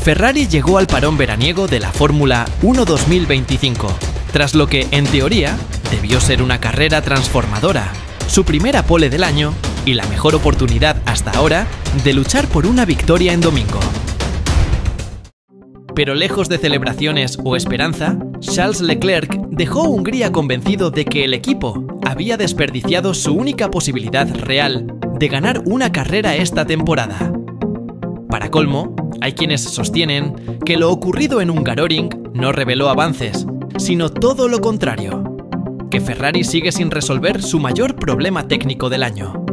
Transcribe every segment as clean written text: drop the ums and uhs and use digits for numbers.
Ferrari llegó al parón veraniego de la Fórmula 1 2025, tras lo que, en teoría, debió ser una carrera transformadora, su primera pole del año y la mejor oportunidad hasta ahora de luchar por una victoria en domingo. Pero lejos de celebraciones o esperanza, Charles Leclerc dejó Hungría convencido de que el equipo había desperdiciado su única posibilidad real de ganar una carrera esta temporada. Para colmo, hay quienes sostienen que lo ocurrido en Hungaroring no reveló avances, sino todo lo contrario, que Ferrari sigue sin resolver su mayor problema técnico del año.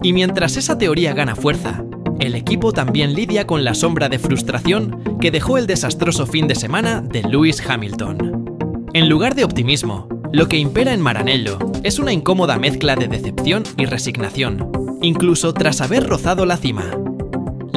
Y mientras esa teoría gana fuerza, el equipo también lidia con la sombra de frustración que dejó el desastroso fin de semana de Lewis Hamilton. En lugar de optimismo, lo que impera en Maranello es una incómoda mezcla de decepción y resignación, incluso tras haber rozado la cima.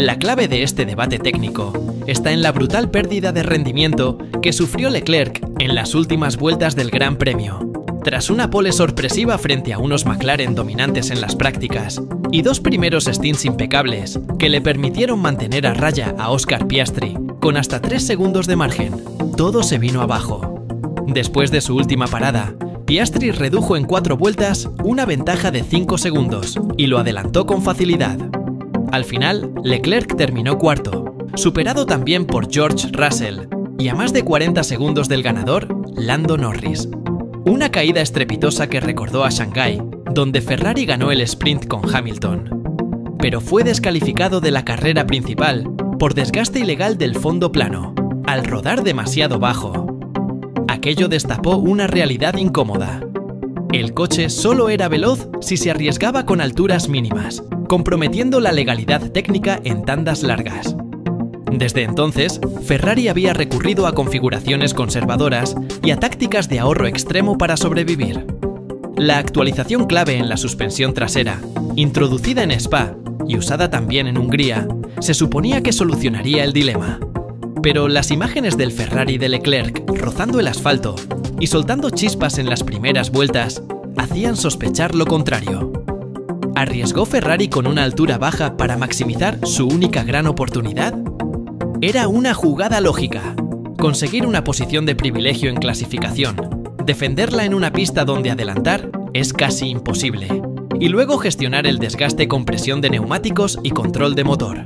La clave de este debate técnico está en la brutal pérdida de rendimiento que sufrió Leclerc en las últimas vueltas del Gran Premio. Tras una pole sorpresiva frente a unos McLaren dominantes en las prácticas y dos primeros stints impecables que le permitieron mantener a raya a Oscar Piastri con hasta 3 segundos de margen, todo se vino abajo. Después de su última parada, Piastri redujo en 4 vueltas una ventaja de 5 segundos y lo adelantó con facilidad. Al final, Leclerc terminó cuarto, superado también por George Russell y a más de 40 segundos del ganador, Lando Norris. Una caída estrepitosa que recordó a Shanghái, donde Ferrari ganó el sprint con Hamilton. Pero fue descalificado de la carrera principal por desgaste ilegal del fondo plano, al rodar demasiado bajo. Aquello destapó una realidad incómoda. El coche solo era veloz si se arriesgaba con alturas mínimas, comprometiendo la legalidad técnica en tandas largas. Desde entonces, Ferrari había recurrido a configuraciones conservadoras y a tácticas de ahorro extremo para sobrevivir. La actualización clave en la suspensión trasera, introducida en Spa y usada también en Hungría, se suponía que solucionaría el dilema. Pero las imágenes del Ferrari de Leclerc rozando el asfalto y soltando chispas en las primeras vueltas hacían sospechar lo contrario. ¿Arriesgó Ferrari con una altura baja para maximizar su única gran oportunidad? Era una jugada lógica. Conseguir una posición de privilegio en clasificación, defenderla en una pista donde adelantar es casi imposible, y luego gestionar el desgaste con presión de neumáticos y control de motor.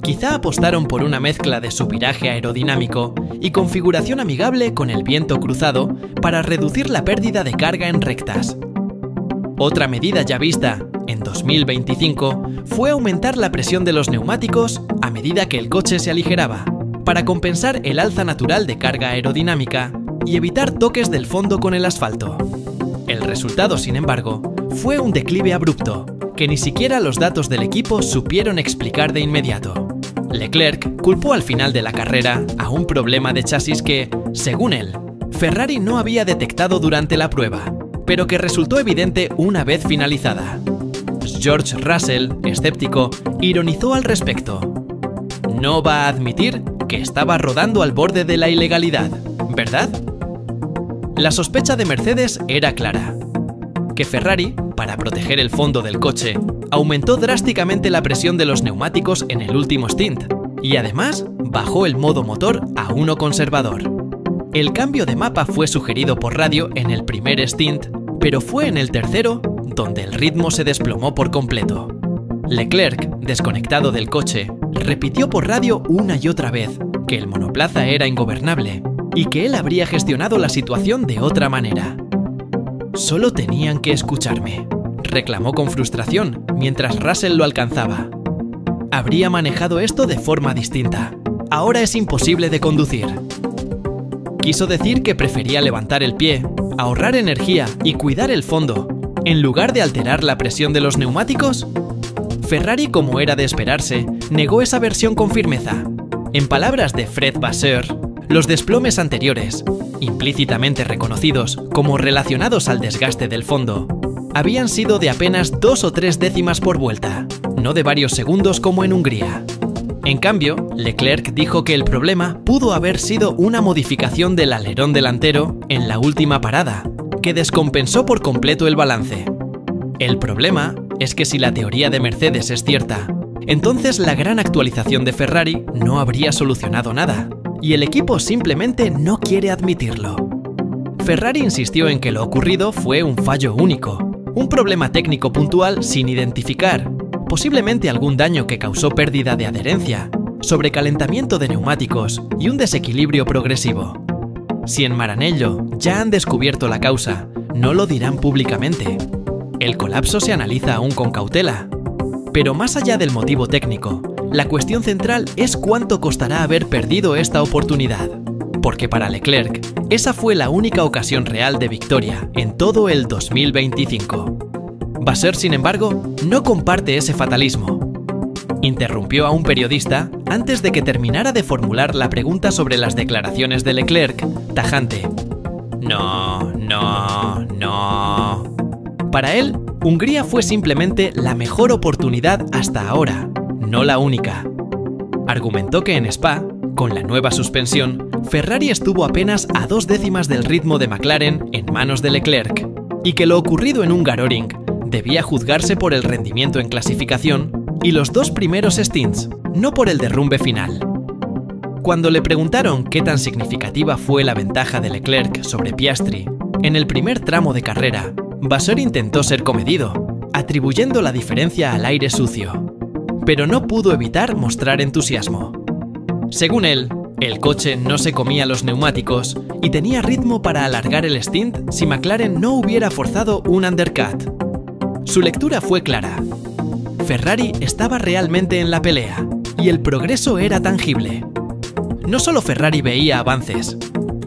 Quizá apostaron por una mezcla de subviraje aerodinámico y configuración amigable con el viento cruzado para reducir la pérdida de carga en rectas. Otra medida ya vista en 2025 fue aumentar la presión de los neumáticos a medida que el coche se aligeraba, para compensar el alza natural de carga aerodinámica y evitar toques del fondo con el asfalto. El resultado, sin embargo, fue un declive abrupto, que ni siquiera los datos del equipo supieron explicar de inmediato. Leclerc culpó al final de la carrera a un problema de chasis que, según él, Ferrari no había detectado durante la prueba, pero que resultó evidente una vez finalizada. George Russell, escéptico, ironizó al respecto. No va a admitir que estaba rodando al borde de la ilegalidad, ¿verdad? La sospecha de Mercedes era clara. Que Ferrari, para proteger el fondo del coche, aumentó drásticamente la presión de los neumáticos en el último stint y además bajó el modo motor a uno conservador. El cambio de mapa fue sugerido por radio en el primer stint, pero fue en el tercero donde el ritmo se desplomó por completo. Leclerc, desconectado del coche, repitió por radio una y otra vez que el monoplaza era ingobernable y que él habría gestionado la situación de otra manera. Solo tenían que escucharme, reclamó con frustración mientras Russell lo alcanzaba. Habría manejado esto de forma distinta. Ahora es imposible de conducir. Quiso decir que prefería levantar el pie, ahorrar energía y cuidar el fondo, en lugar de alterar la presión de los neumáticos. Ferrari, como era de esperarse, negó esa versión con firmeza. En palabras de Fred Vasseur, los desplomes anteriores, implícitamente reconocidos como relacionados al desgaste del fondo, habían sido de apenas 2 o 3 décimas por vuelta, no de varios segundos como en Hungría. En cambio, Leclerc dijo que el problema pudo haber sido una modificación del alerón delantero en la última parada, que descompensó por completo el balance. El problema es que si la teoría de Mercedes es cierta, entonces la gran actualización de Ferrari no habría solucionado nada, y el equipo simplemente no quiere admitirlo. Ferrari insistió en que lo ocurrido fue un fallo único, un problema técnico puntual sin identificar, posiblemente algún daño que causó pérdida de adherencia, sobrecalentamiento de neumáticos y un desequilibrio progresivo. Si en Maranello ya han descubierto la causa, no lo dirán públicamente. El colapso se analiza aún con cautela. Pero más allá del motivo técnico, la cuestión central es cuánto costará haber perdido esta oportunidad. Porque para Leclerc, esa fue la única ocasión real de victoria en todo el 2025. Vasseur, sin embargo, no comparte ese fatalismo. Interrumpió a un periodista antes de que terminara de formular la pregunta sobre las declaraciones de Leclerc, tajante. No. Para él, Hungría fue simplemente la mejor oportunidad hasta ahora, no la única. Argumentó que en Spa, con la nueva suspensión, Ferrari estuvo apenas a 2 décimas del ritmo de McLaren en manos de Leclerc, y que lo ocurrido en Hungaroring debía juzgarse por el rendimiento en clasificación y los 2 primeros stints, no por el derrumbe final. Cuando le preguntaron qué tan significativa fue la ventaja de Leclerc sobre Piastri en el primer tramo de carrera, Vasseur intentó ser comedido, atribuyendo la diferencia al aire sucio, pero no pudo evitar mostrar entusiasmo. Según él, el coche no se comía los neumáticos y tenía ritmo para alargar el stint si McLaren no hubiera forzado un undercut. Su lectura fue clara. Ferrari estaba realmente en la pelea y el progreso era tangible. No solo Ferrari veía avances.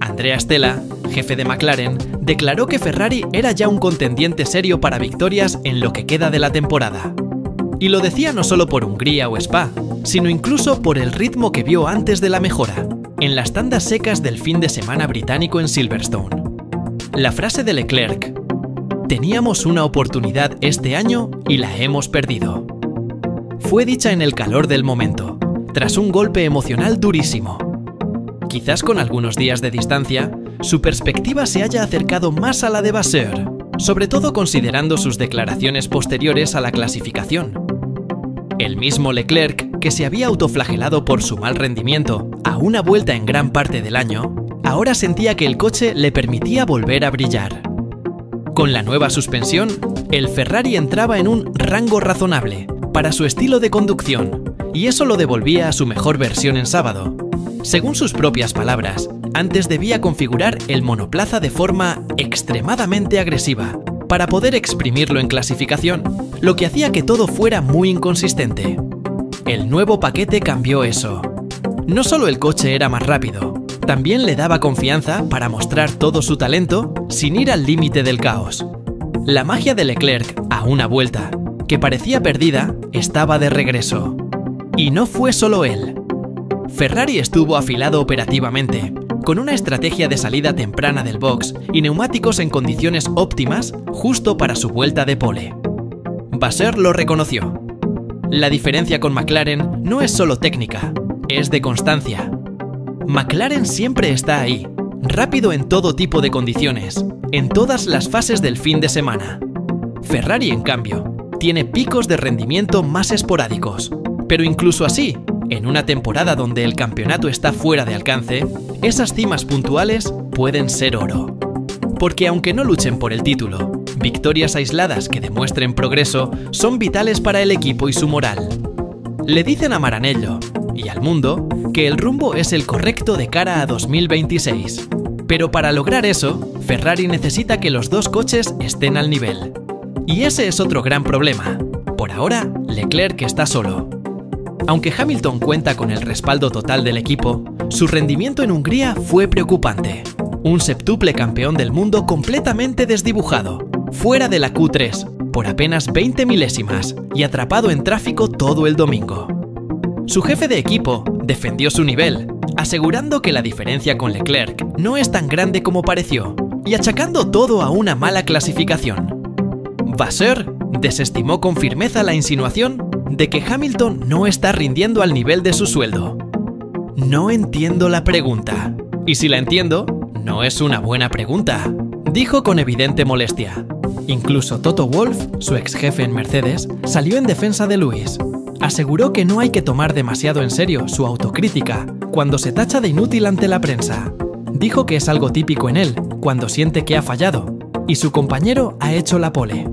Andrea Stella, jefe de McLaren, declaró que Ferrari era ya un contendiente serio para victorias en lo que queda de la temporada. Y lo decía no solo por Hungría o Spa, sino incluso por el ritmo que vio antes de la mejora, en las tandas secas del fin de semana británico en Silverstone. La frase de Leclerc: "Teníamos una oportunidad este año y la hemos perdido", fue dicha en el calor del momento, tras un golpe emocional durísimo. Quizás con algunos días de distancia, su perspectiva se haya acercado más a la de Vasseur, sobre todo considerando sus declaraciones posteriores a la clasificación. El mismo Leclerc, que se había autoflagelado por su mal rendimiento a una vuelta en gran parte del año, ahora sentía que el coche le permitía volver a brillar. Con la nueva suspensión, el Ferrari entraba en un rango razonable para su estilo de conducción, y eso lo devolvía a su mejor versión en sábado. Según sus propias palabras, antes debía configurar el monoplaza de forma extremadamente agresiva para poder exprimirlo en clasificación, lo que hacía que todo fuera muy inconsistente. El nuevo paquete cambió eso. No solo el coche era más rápido, también le daba confianza para mostrar todo su talento sin ir al límite del caos. La magia de Leclerc a una vuelta, que parecía perdida, estaba de regreso. Y no fue solo él. Ferrari estuvo afilado operativamente, con una estrategia de salida temprana del box y neumáticos en condiciones óptimas justo para su vuelta de pole. Vasseur lo reconoció. La diferencia con McLaren no es solo técnica, es de constancia. McLaren siempre está ahí, rápido en todo tipo de condiciones, en todas las fases del fin de semana. Ferrari, en cambio, tiene picos de rendimiento más esporádicos, pero incluso así, en una temporada donde el campeonato está fuera de alcance, esas cimas puntuales pueden ser oro. Porque aunque no luchen por el título, victorias aisladas que demuestren progreso son vitales para el equipo y su moral. Le dicen a Maranello y al mundo que el rumbo es el correcto de cara a 2026. Pero para lograr eso, Ferrari necesita que los 2 coches estén al nivel. Y ese es otro gran problema. Por ahora, Leclerc está solo. Aunque Hamilton cuenta con el respaldo total del equipo, su rendimiento en Hungría fue preocupante. Un septuple campeón del mundo completamente desdibujado, fuera de la Q3, por apenas 20 milésimas y atrapado en tráfico todo el domingo. Su jefe de equipo defendió su nivel, asegurando que la diferencia con Leclerc no es tan grande como pareció, y achacando todo a una mala clasificación. Vasseur desestimó con firmeza la insinuación de que Hamilton no está rindiendo al nivel de su sueldo. No entiendo la pregunta. Y si la entiendo, no es una buena pregunta, dijo con evidente molestia. Incluso Toto Wolff, su ex jefe en Mercedes, salió en defensa de Lewis. aseguró que no hay que tomar demasiado en serio su autocrítica cuando se tacha de inútil ante la prensa. Dijo que es algo típico en él cuando siente que ha fallado, y su compañero ha hecho la pole.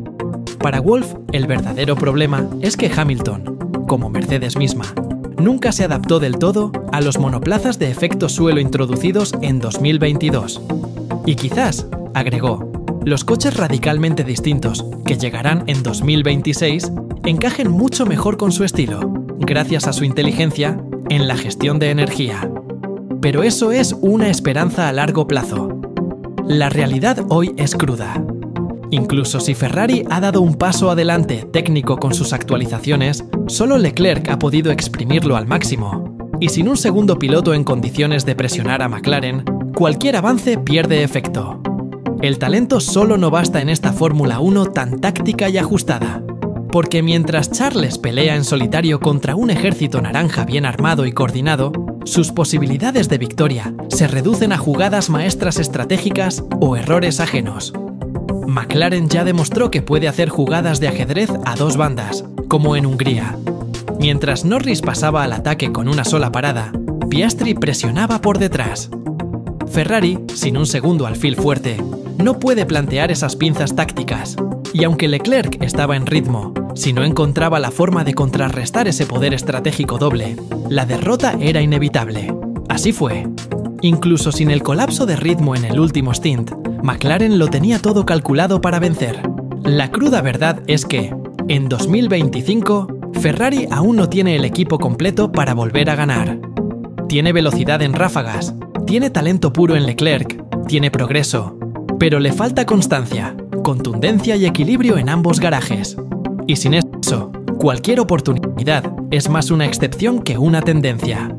Para Wolff, el verdadero problema es que Hamilton, como Mercedes misma, nunca se adaptó del todo a los monoplazas de efecto suelo introducidos en 2022. Y quizás, agregó, los coches radicalmente distintos que llegarán en 2026 encajen mucho mejor con su estilo, gracias a su inteligencia en la gestión de energía. Pero eso es una esperanza a largo plazo. La realidad hoy es cruda. Incluso si Ferrari ha dado un paso adelante técnico con sus actualizaciones, solo Leclerc ha podido exprimirlo al máximo. Y sin un segundo piloto en condiciones de presionar a McLaren, cualquier avance pierde efecto. El talento solo no basta en esta Fórmula 1 tan táctica y ajustada. Porque mientras Charles pelea en solitario contra un ejército naranja bien armado y coordinado, sus posibilidades de victoria se reducen a jugadas maestras estratégicas o errores ajenos. McLaren ya demostró que puede hacer jugadas de ajedrez a dos bandas, como en Hungría. Mientras Norris pasaba al ataque con una sola parada, Piastri presionaba por detrás. Ferrari, sin un segundo alfil fuerte, no puede plantear esas pinzas tácticas, y aunque Leclerc estaba en ritmo, si no encontraba la forma de contrarrestar ese poder estratégico doble, la derrota era inevitable. Así fue. Incluso sin el colapso de ritmo en el último stint, McLaren lo tenía todo calculado para vencer. La cruda verdad es que, en 2025, Ferrari aún no tiene el equipo completo para volver a ganar. Tiene velocidad en ráfagas, tiene talento puro en Leclerc, tiene progreso, pero le falta constancia, contundencia y equilibrio en ambos garajes. Y sin eso, cualquier oportunidad es más una excepción que una tendencia.